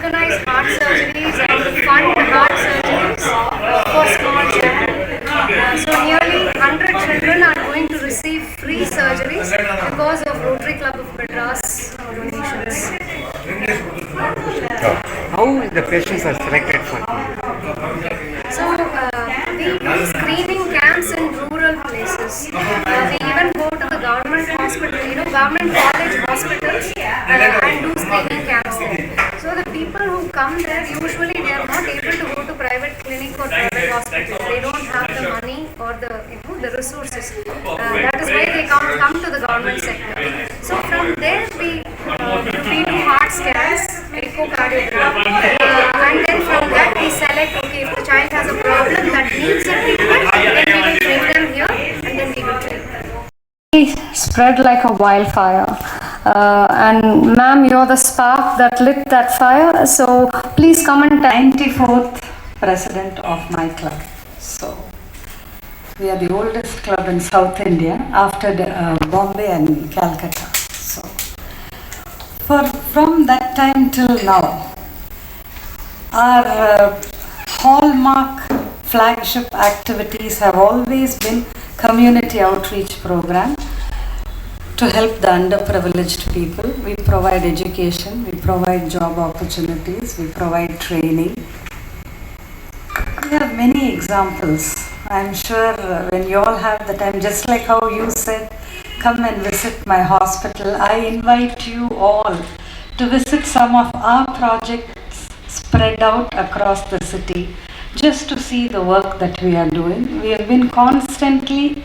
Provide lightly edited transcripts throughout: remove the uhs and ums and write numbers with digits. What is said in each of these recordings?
organize heart surgeries and fund heart surgeries for small children. So nearly 100 children are going to receive free surgeries because of Rotary Club of Madras donations. How the patients are selected for? So we do screening camps in rural places. We even go to the government hospital, government college hospitals and do screening camps there. So the people who come there, usually they are not able to go to private clinic or private hospital. They don't have the money or the resources. That is why they come to the government sector. So from there we do heart scans, echocardiogram, and then from that we select, okay, if the child has a problem that needs a treatment, then we will bring them here and then we will treat them. Spread like a wildfire. And ma'am, you're the spark that lit that fire, so please come and 94th president of my club. So we are the oldest club in South India after Bombay and Calcutta. So from that time till now, our hallmark flagship activities have always been community outreach program to help the underprivileged people. We provide education, we provide job opportunities, we provide training. We have many examples. I'm sure when you all have the time, just like how you said, come and visit my hospital, I invite you all to visit some of our projects spread out across the city, just to see the work that we are doing. We have been constantly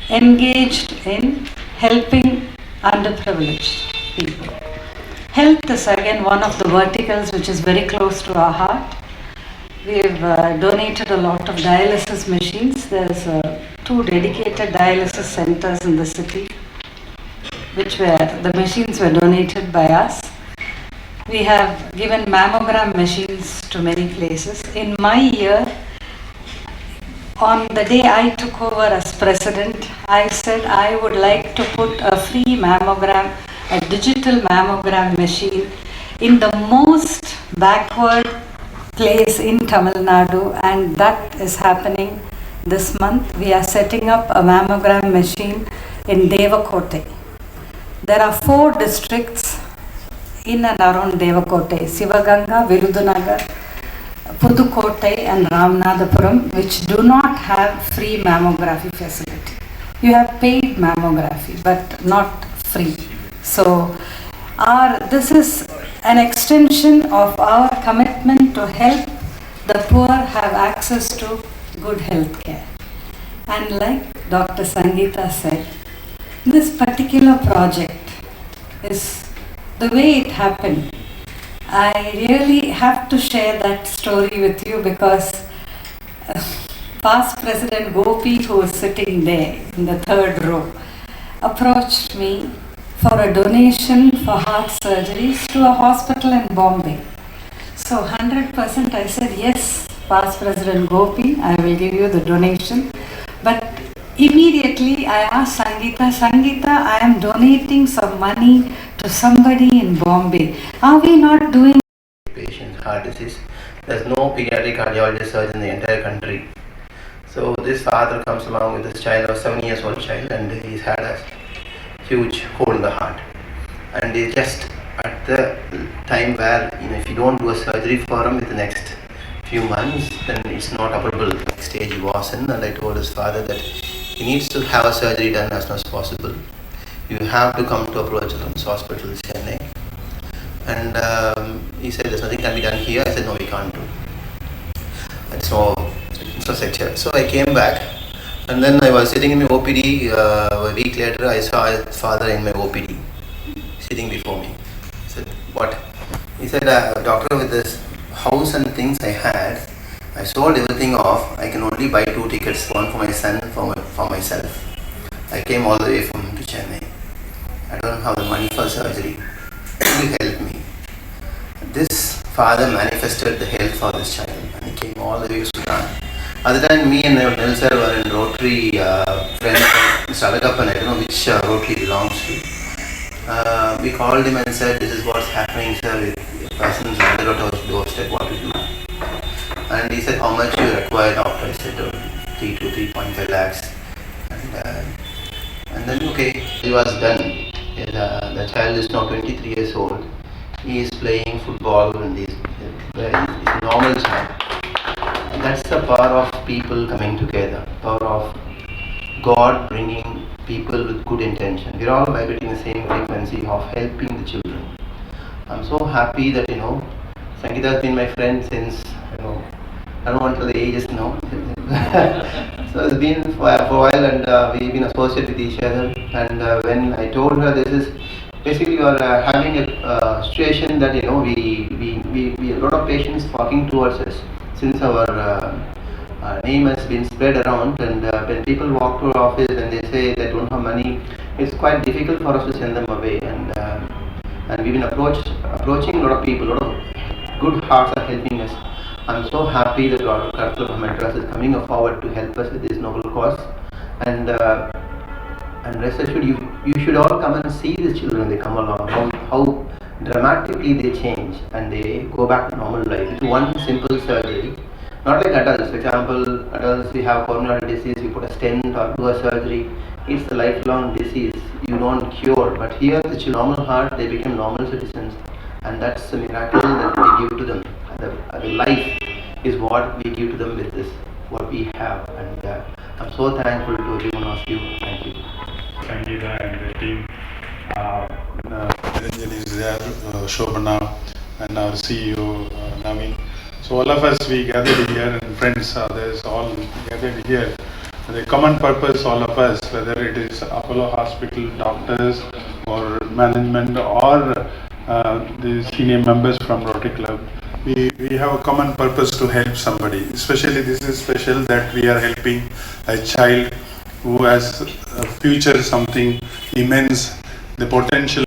engaged in helping underprivileged people. Health is again one of the verticals which is very close to our heart. We have donated a lot of dialysis machines. There's 2 dedicated dialysis centers in the city, the machines were donated by us. We have given mammogram machines to many places. In my year, on the day I took over as president, I said I would like to put a free mammogram, a digital mammogram machine in the most backward place in Tamil Nadu, and that is happening this month. We are setting up a mammogram machine in Devakote. There are 4 districts in and around Devakote: Sivaganga, Virudunagar, Pudukkottai and Ramanathapuram, which do not have free mammography facility. You have paid mammography but not free. So this is an extension of our commitment to help the poor have access to good health care. And like Dr. Sangeeta said, this particular project is the way it happened. I really have to share that story with you because past President Gopi, who was sitting there in the 3rd row, approached me for a donation for heart surgeries to a hospital in Bombay. So 100% I said, yes, past President Gopi, I will give you the donation. But immediately I asked Sangeeta, I am donating some money to somebody in Bombay. Are we not doing patients heart disease? There's no pediatric cardiologist surgeon in the entire country. So this father comes along with this child, a 7 years old child, and he's had a huge hole in the heart. And he just at the time where if you don't do a surgery for him in the next few months, then it's not operable. The stage he was in, and I told his father that he needs to have a surgery done as soon as possible. You have to come to Apollo Children's Hospital in Chennai. And he said, there's nothing can be done here. I said, no, we can't do. And so infrastructure. So I came back, and then I was sitting in my OPD. A week later, I saw his father in my OPD, sitting before me. I said, what? He said, doctor, with this house and things I had, I sold everything off. I can only buy 2 tickets, one for my son, for myself. I came all the way from to Chennai. I don't have the money for surgery. You help me. This father manifested the health for this child, and he came all the way to Sudan. At the time, me and Naveen sir were in Rotary friends of Mr. Alagappan. I don't know which Rotary belongs to. We called him and said, this is what's happening, sir. With persons under posted what to do. And he said, how much you require, doctor? I said, 3 to 3.5 lakhs. And then, okay, he was done. The child is now 23 years old. He is playing football and he's a normal child. And that's the power of people coming together, power of God bringing people with good intention. We're all vibrating the same frequency of helping the children. I'm so happy that, Sangeeta has been my friend since, I don't want to tell the ages now. So it's been for a while, and we've been associated with each other. And when I told her this is basically we are having a situation that we a lot of patients walking towards us since our name has been spread around, and when people walk to our office and they say they don't have money, it's quite difficult for us to send them away. And we've been approaching a lot of people, a lot of good hearts are helping us. I'm so happy that Rotary Club of Madras is coming forward to help us with this noble cause. And rest assured, you should all come and see the children when they come along, how dramatically they change and they go back to normal life. It's one simple surgery. Not like adults. For example, adults, we have coronary disease, we put a stent or do a surgery. It's a lifelong disease. You don't cure. But here, the normal heart, they become normal citizens. And that's a miracle that we give to them. The life is what we give to them with this, what we have. And I'm so thankful to every one of you. Thank you. Sangeeta and the team. Niranjan is there, Shobana, and our CEO, Naveen. So all of us, we gathered here, and friends, others, all gathered here. The common purpose, all of us, whether it is Apollo Hospital doctors or management or the senior members from Rotary Club, we have a common purpose to help somebody. Especially this is special that we are helping a child who has a future, something immense, the potential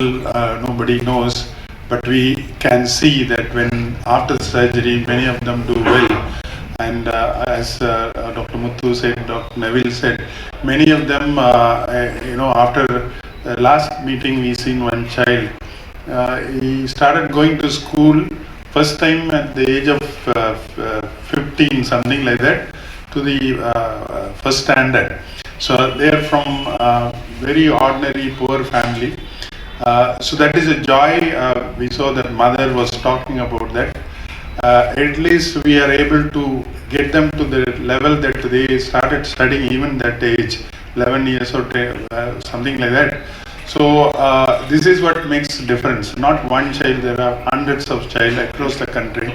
nobody knows, but we can see that when after surgery many of them do well. And as Dr. Muthu said, Dr. Naveen said, many of them, after last meeting we seen one child, he started going to school first time at the age of 15, something like that, to the first standard. So they are from very ordinary poor family. So that is a joy. We saw that mother was talking about that. At least we are able to get them to the level that they started studying even that age, 11 years or something like that. So this is what makes difference. Not one child, there are hundreds of children across the country.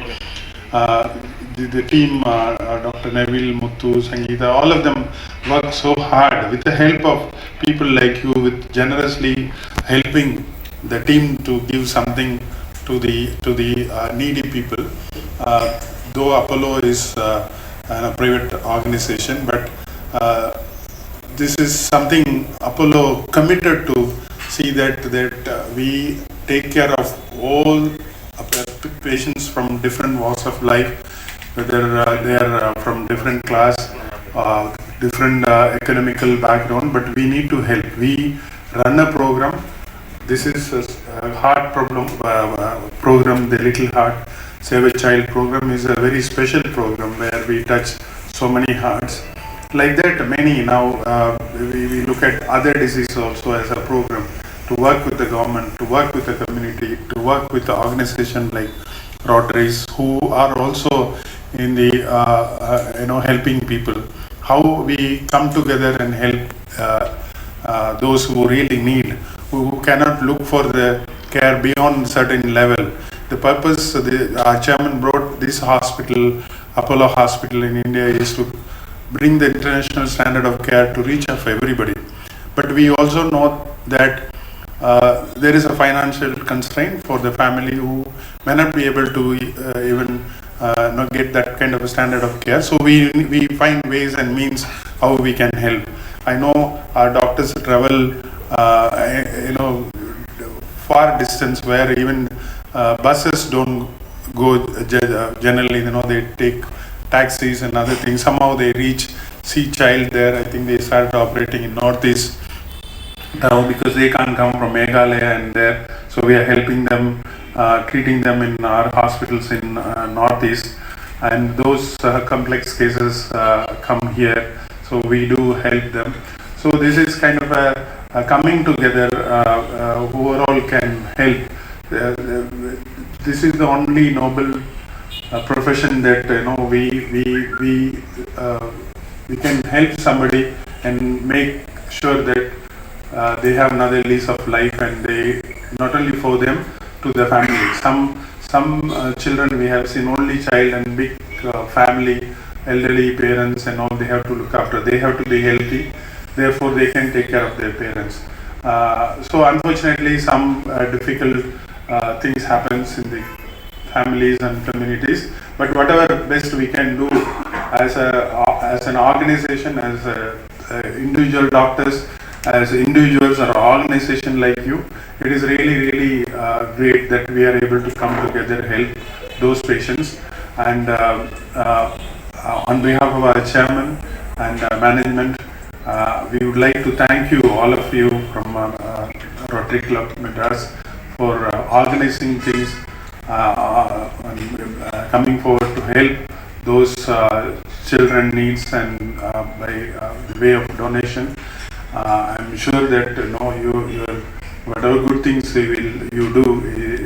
The team, Dr. Naveen, Muthu, Sangeeta, all of them work so hard with the help of people like you, with generously helping the team to give something to the needy people. Though Apollo is a private organization, but this is something Apollo committed to see that we take care of all patients from different walks of life, whether they are from different class, different economical background, but we need to help. We run a program. This is a heart program, the Little Heart Save a Child program is a very special program where we touch so many hearts. Like that, many now, we look at other diseases also as a program to work with the government, to work with the community, to work with the organization like Rotaries who are also in the, helping people. How we come together and help those who really need, who cannot look for the care beyond certain level. The purpose our chairman brought this hospital, Apollo Hospital in India, is to bring the international standard of care to reach of everybody. But we also know that there is a financial constraint for the family who may not be able to even get that kind of a standard of care. So we find ways and means how we can help. I know our doctors travel, far distance where even buses don't go generally. They take taxis and other things. Somehow they see child there. I think they started operating in Northeast now because they can't come from Meghalaya and there. So we are helping them treating them in our hospitals in Northeast, and those complex cases come here, so we do help them. So this is kind of a coming together who all can help. This is the only noble profession that we can help somebody and make sure that they have another lease of life, and they not only for them, to the family. Some children we have seen only child and big family, elderly parents and all, they have to look after. They have to be healthy, therefore they can take care of their parents. So unfortunately some difficult things happens in the families and communities, but whatever best we can do as an organization, as individual doctors, as individuals or organization like you, it is really great that we are able to come together, help those patients. And on behalf of our chairman and management, we would like to thank you, all of you from Rotary Club of Madras, for organizing things and coming forward to help those children needs, and by the way of donation. I'm sure that you whatever good things you do